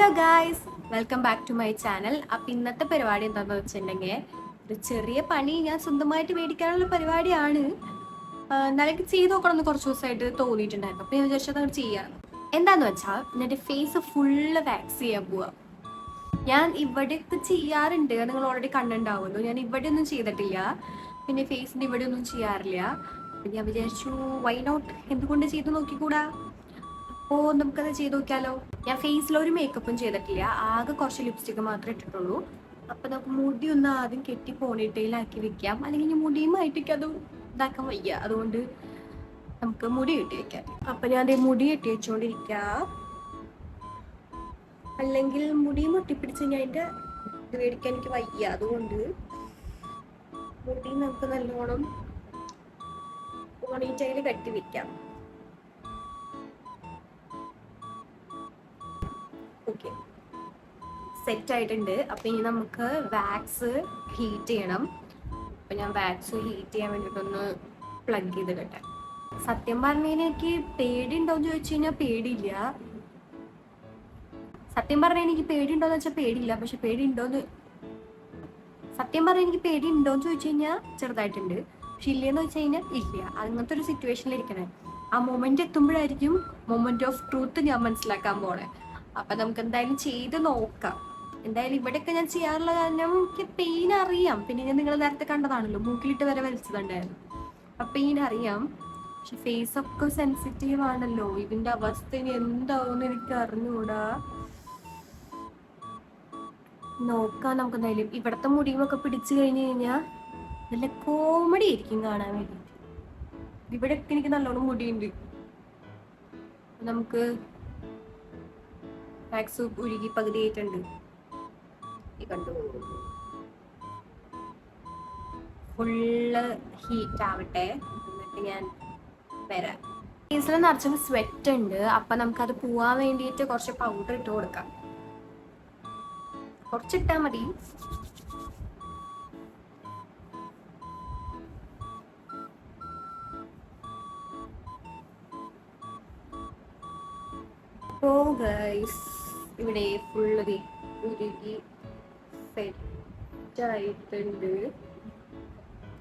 Hello guys, welcome back to my channel. അപ്പം ഇന്നത്തെ പരിപാടി എന്താണെന്ന് വെച്ചിട്ടുണ്ടെങ്കിൽ ഒരു ചെറിയ പണി ഞാൻ സ്വന്തമായിട്ട് മേടിക്കാനുള്ള പരിപാടിയാണ്. എന്നാലും ചെയ്ത് നോക്കണം എന്ന് കുറച്ച് ദിവസമായിട്ട് തോന്നിയിട്ടുണ്ടായിരുന്നു. അപ്പം ഞാൻ വിചാരിച്ചത് അത് ചെയ്യാം. എന്താന്ന് വെച്ചാൽ എൻ്റെ ഫേസ് ഫുള്ള് വാക്സ് ചെയ്യാൻ പോവുക. ഞാൻ ഇവിടെയൊക്കെ ചെയ്യാറുണ്ട്, നിങ്ങൾ ഓൾറെഡി കണ്ടിട്ടുണ്ടാവുമല്ലോ. ഞാൻ ഇവിടെ ഒന്നും ചെയ്തിട്ടില്ല, പിന്നെ ഫേസിൻ്റെ ഇവിടെ ഒന്നും ചെയ്യാറില്ല. അപ്പം ഞാൻ വിചാരിച്ചു വൈ നോട്ട്, എന്തുകൊണ്ട് ചെയ്ത് നോക്കിക്കൂടാ. അപ്പോൾ നമുക്കത് ചെയ്ത് നോക്കിയാലോ. ഞാൻ ഫേസിൽ ഒരു മേക്കപ്പും ചെയ്തിട്ടില്ല, ആകെ കുറച്ച് ലിപ്സ്റ്റിക്ക് മാത്രമേ ഇട്ടിട്ടുള്ളൂ. അപ്പം നമുക്ക് മുടി ഒന്ന് ആദ്യം കെട്ടി പോണിട്ടയിലാക്കി വെക്കാം, അല്ലെങ്കിൽ ഞാൻ മുടിയുമായിട്ടൊക്കെ അത് ഇതാക്കാൻ വയ്യ, അതുകൊണ്ട് നമുക്ക് മുടി കെട്ടി വെക്കാം. അപ്പം ഞാൻ അതേ മുടി കെട്ടി വെച്ചുകൊണ്ടിരിക്കാം. അല്ലെങ്കിൽ മുടി മുട്ടിപ്പിടിച്ച് ഞാൻ അതിൻ്റെ ഇത് മേടിക്കാൻ എനിക്ക് വയ്യ, അതുകൊണ്ട് മുടി നമുക്ക് നല്ലോണം പോണിറ്റയിൽ കെട്ടി വെക്കാം. ഓക്കെ, സെറ്റ് ആയിട്ടുണ്ട്. അപ്പം ഇനി നമുക്ക് വാക്സ് ഹീറ്റ് ചെയ്യണം. അപ്പം ഞാൻ വാക്സ് ഹീറ്റ് ചെയ്യാൻ വേണ്ടിയിട്ടൊന്ന് പ്ലഗ് ചെയ്തിടട്ടെ. സത്യം പറഞ്ഞാൽ എനിക്ക് പേടിയുണ്ടോയെന്ന് ചോദിച്ചു കഴിഞ്ഞാൽ പേടിയില്ല. സത്യം പറഞ്ഞാൽ എനിക്ക് പേടിയുണ്ടോയെന്ന് വെച്ചാൽ പേടിയില്ല, പക്ഷെ സത്യം പറഞ്ഞാൽ എനിക്ക് പേടിയുണ്ടോയെന്ന് ചോദിച്ചു കഴിഞ്ഞാൽ ചെറുതായിട്ടുണ്ട്, പക്ഷെ ഇല്ലയെന്ന് വെച്ച് കഴിഞ്ഞാൽ ഇല്ല. അങ്ങനത്തെ ഒരു സിറ്റുവേഷനിലിരിക്കണേ. ആ മൊമെന്റ് എത്തുമ്പോഴായിരിക്കും മൊമെന്റ് ഓഫ് ട്രൂത്ത് ഞാൻ മനസ്സിലാക്കാൻ പോണേ. അപ്പം നമുക്ക് എന്തായാലും ചെയ്ത് നോക്കാം. എന്തായാലും ഇവിടെയൊക്കെ ഞാൻ ചെയ്യാറുള്ള കാരണം എനിക്ക് പെയിൻ അറിയാം. പിന്നെ ഞാൻ നിങ്ങൾ നേരത്തെ കണ്ടതാണല്ലോ, മൂക്കിലിട്ട് വരെ വലിച്ചതുണ്ടായിരുന്നു. അപ്പം പെയിൻ അറിയാം, പക്ഷെ ഫേസ് ഒക്കെ സെൻസിറ്റീവ് ആണല്ലോ. ഇതിന്റെ അവസ്ഥ ഇനി എന്താവുമെന്ന് എനിക്ക് അറിഞ്ഞുകൂടാ. നോക്കാം നമുക്ക് എന്തായാലും. ഇവിടത്തെ മുടിയുമൊക്കെ പിടിച്ചു കഴിഞ്ഞു കഴിഞ്ഞാൽ നല്ല കോമഡി ആയിരിക്കും കാണാൻ വേണ്ടിയിട്ട്. ഇവിടെയൊക്കെ എനിക്ക് നല്ലോണം മുടിയുണ്ട്. നമുക്ക് വാക്സ് ഉരുകി പകുതിയായിട്ടുണ്ട്. കണ്ടു, ഫുള്ള് ഹീറ്റ് ആവട്ടെ, എന്നിട്ട് ഞാൻ വരാം. ഫേസിൽ നിറച്ചും സ്വെറ്റ് ഉണ്ട്. അപ്പം നമുക്കത് പോവാൻ വേണ്ടിയിട്ട് കുറച്ച് പൗഡർ ഇട്ട് കൊടുക്കാം. കുറച്ചിട്ടാൽ മതി. അപ്പോൾ ഗൈസ്, ഇവിടെ ഫുള്ള് ഉരുകി സെറ്റ് ആയിട്ടുണ്ട്.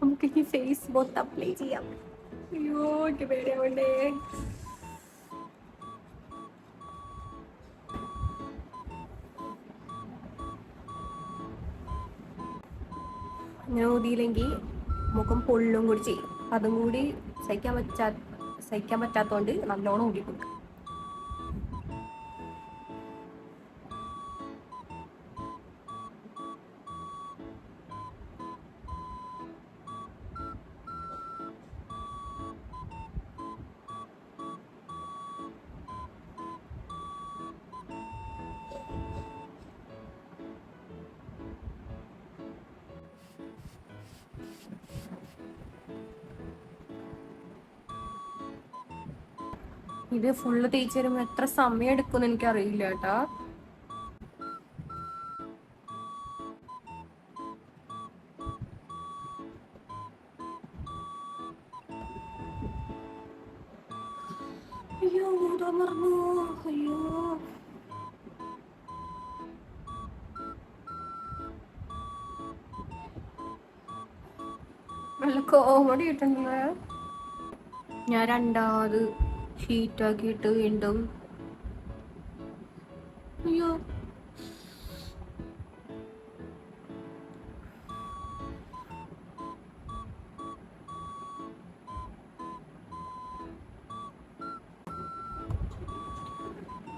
നമുക്ക് ഈ ഫേസ് മൊത്തം അപ്ലൈ ചെയ്യാം. അയ്യോ, എനിക്ക് പേടിയാവണ്ടേ. അങ്ങനെ ഊതിയില്ലെങ്കിൽ മുഖം പൊള്ളും കൂടി ചെയ്യും. അതും കൂടി സഹിക്കാൻ പറ്റാത്തതുകൊണ്ട് നല്ലോണം ഊതി കൊടുക്കും. ഇത് ഫുള്ള് തേച്ച് വരുമ്പോൾ എത്ര സമയം എടുക്കുമെന്ന് എനിക്കറിയില്ല കേട്ടാ. അയ്യോ, ഊതാൻ മറന്നു. അയ്യോ, നല്ല കോമഡി കിട്ടുന്നില്ല. ഞാൻ രണ്ടാമത് ഷീറ്റാക്കിയിട്ട് വീണ്ടും. അയ്യോ,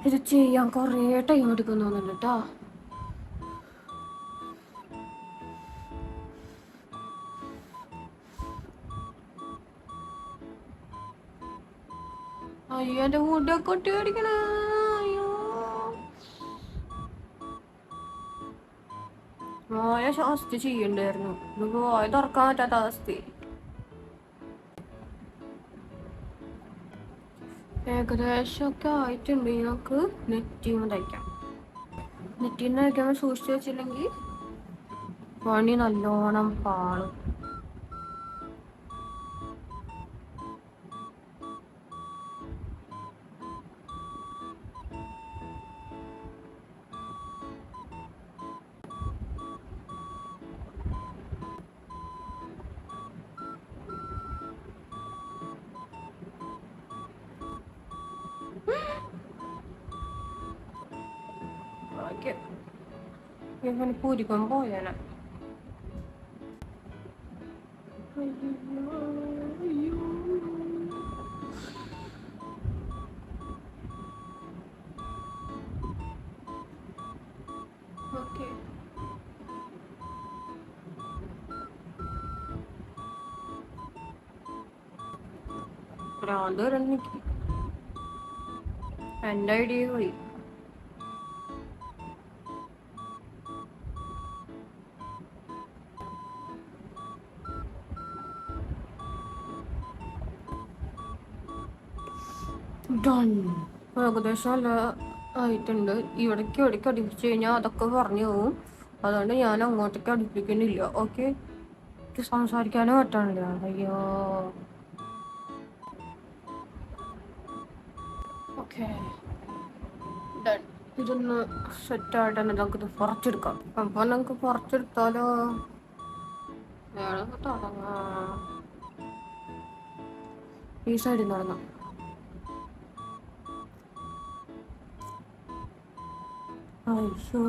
ഇത് ചെയ്യാൻ കുറേ ടൈം എടുക്കുന്നു കേട്ടോ. അയ്യോ, എൻ്റെ മുടിയൊക്കെ ഒട്ടി പിടിക്കണ. അയ്യോ, വായ ശാസ്തി ചെയ്യണ്ടായിരുന്നു. ഇത് വായ തുറക്കാൻ പറ്റാത്ത അവസ്ഥ. ഏകദേശമൊക്കെ ആയിട്ടുണ്ട്. നമുക്ക് നെറ്റിന്ന് തയ്ക്കാം. നെറ്റിന്ന് തയ്ക്കുമ്പോൾ സൂക്ഷിച്ചു വെച്ചില്ലെങ്കിൽ പണി നല്ലോണം പാളും. എനിക്ക് ഇവന് പൂരിക്കും പോയാന. ഓക്കെ, ഭ്രാന്ത് വരണം എനിക്ക്. എൻ്റെ ഐഡിയ പോയി. ഡൺ. ഏകദേശം നല്ല ആയിട്ടുണ്ട്. ഇവിടേക്ക് ഇവിടേക്ക് അടുപ്പിച്ച് കഴിഞ്ഞാൽ അതൊക്കെ പറഞ്ഞു പോവും. അതുകൊണ്ട് ഞാൻ അങ്ങോട്ടേക്ക് അടുപ്പിക്കുന്നില്ല. ഓക്കെ, സംസാരിക്കാനേ പറ്റണില്ല. അയ്യോ. Okay, done. ഇതൊന്ന് സെറ്റായിട്ട് തന്നെ നമുക്കിത് കുറച്ചെടുക്കാം. അപ്പോൾ നമുക്ക് കുറച്ചെടുത്താലോ? വേണമെങ്കിൽ തുടങ്ങാം. ഈ സൈഡിൽ നടന്നു. അയ്യോ,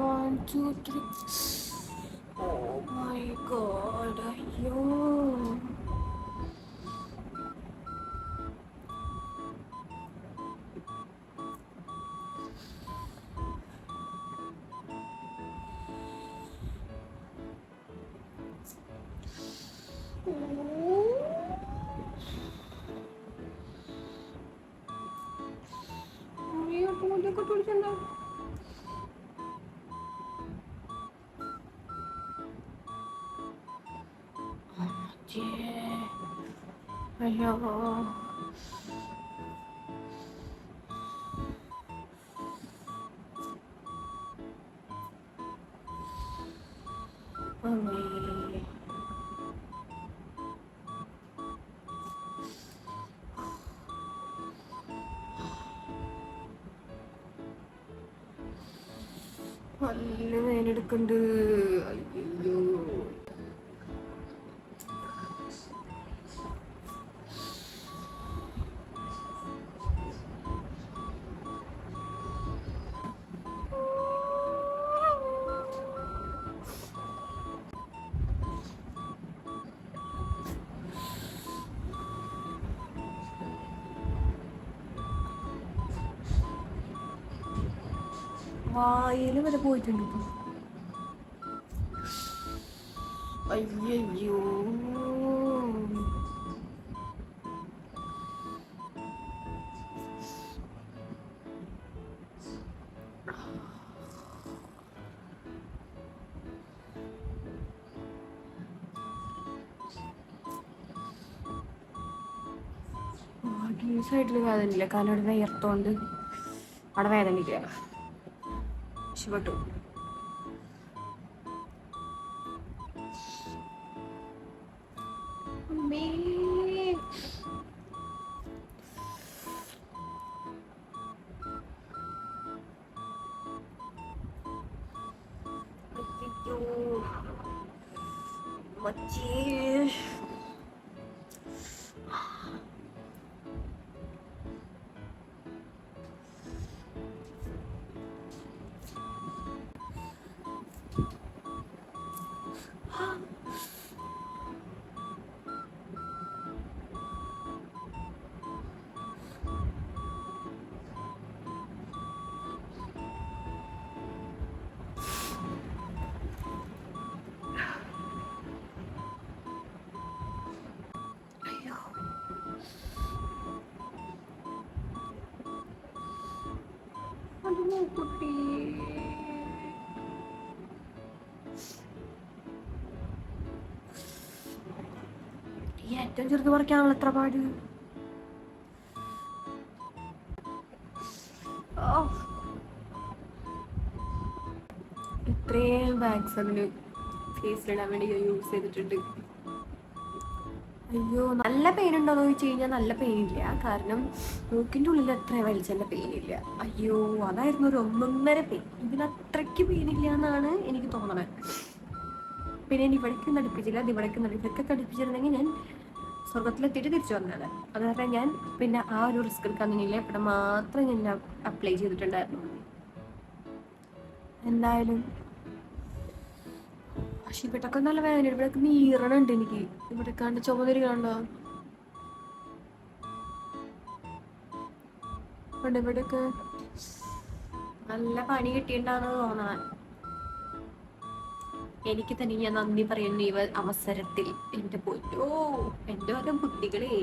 one, two, three. Oh my god, അയ്യോ. അയ്യോ, നല്ല വേനെടുക്കുന്നുണ്ട്. അയ്യോ, വായിൽ വരെ പോയിട്ടുണ്ട്. അയ്യോ, ഈ സൈഡിൽ വേദനയില്ല, കാരണം അവിടെ വിയർത്തോണ്ട് അവിടെ വേദനയില്ല. ഇഷ്ടപ്പെട്ടു. കുട്ടി ഏറ്റവും ചെറുത് പറിക്കാനുള്ള എത്ര പാട്. ഇത്രയും വാക്സ് അതിന് ഫേസിലിടാൻ വേണ്ടി യൂസ് ചെയ്തിട്ടുണ്ട്. അയ്യോ, നല്ല പെയിൻ ഉണ്ടോന്ന് ചോദിച്ചു കഴിഞ്ഞാൽ നല്ല പെയിൻ ഇല്ല. കാരണം മൂക്കിൻ്റെ ഉള്ളിൽ അത്ര വലിച്ചെൻ്റെ പെയിൻ ഇല്ല. അയ്യോ, അതായിരുന്നു ഒരു 1.5 പെയിൻ. ഇതിന് അത്രയ്ക്ക് പെയിൻ ഇല്ല എന്നാണ് എനിക്ക് തോന്നണത്. പിന്നെ ഇനി ഇവിടേക്ക് നടിപ്പിച്ചില്ല, അത് ഇവിടേക്ക് ഇതൊക്കെ കടിപ്പിച്ചിരുന്നെങ്കിൽ ഞാൻ സ്വർഗത്തിലെത്തിയിട്ട് തിരിച്ചു വന്നത്. അത് കാരണം ഞാൻ പിന്നെ ആ ഒരു റിസ്ക് എടുക്കാൻ തന്നെയില്ല. ഇവിടെ മാത്രം ഞാൻ അപ്ലൈ ചെയ്തിട്ടുണ്ടായിരുന്നു. എന്തായാലും പക്ഷെ ഇവിടൊക്കെ നല്ല വേദന. ഇവിടെയൊക്കെ നീറണുണ്ട് എനിക്ക്. ഇവിടെ കണ്ട് ചുമതിരി കണ്ടോ? ഇവിടെയൊക്കെ നല്ല പണി കിട്ടിയിട്ടുണ്ടാന്ന് തോന്നണം. എനിക്ക് തന്നെ ഞാൻ നന്ദി പറയുന്നു ഈ അവസരത്തിൽ. എന്റെ പൊന്നോ, എന്റെ ഓരോ ബുദ്ധികളെ.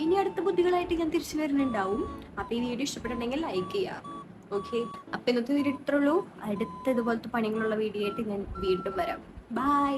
ഇനി അടുത്ത ബുദ്ധികളായിട്ട് ഞാൻ തിരിച്ചു വരുന്നുണ്ടാവും. അപ്പൊ ഈ വീഡിയോ ഇഷ്ടപ്പെട്ടിട്ടുണ്ടെങ്കിൽ ലൈക്ക് ചെയ്യാം. ഓക്കെ, അപ്പൊ ഇന്നത്തെ വീഡിയോ ഇത്രയുള്ളൂ. അടുത്ത ഇതുപോലത്തെ പണികളുള്ള വീഡിയോ ആയിട്ട് ഞാൻ വീണ്ടും വരാം. ബൈ.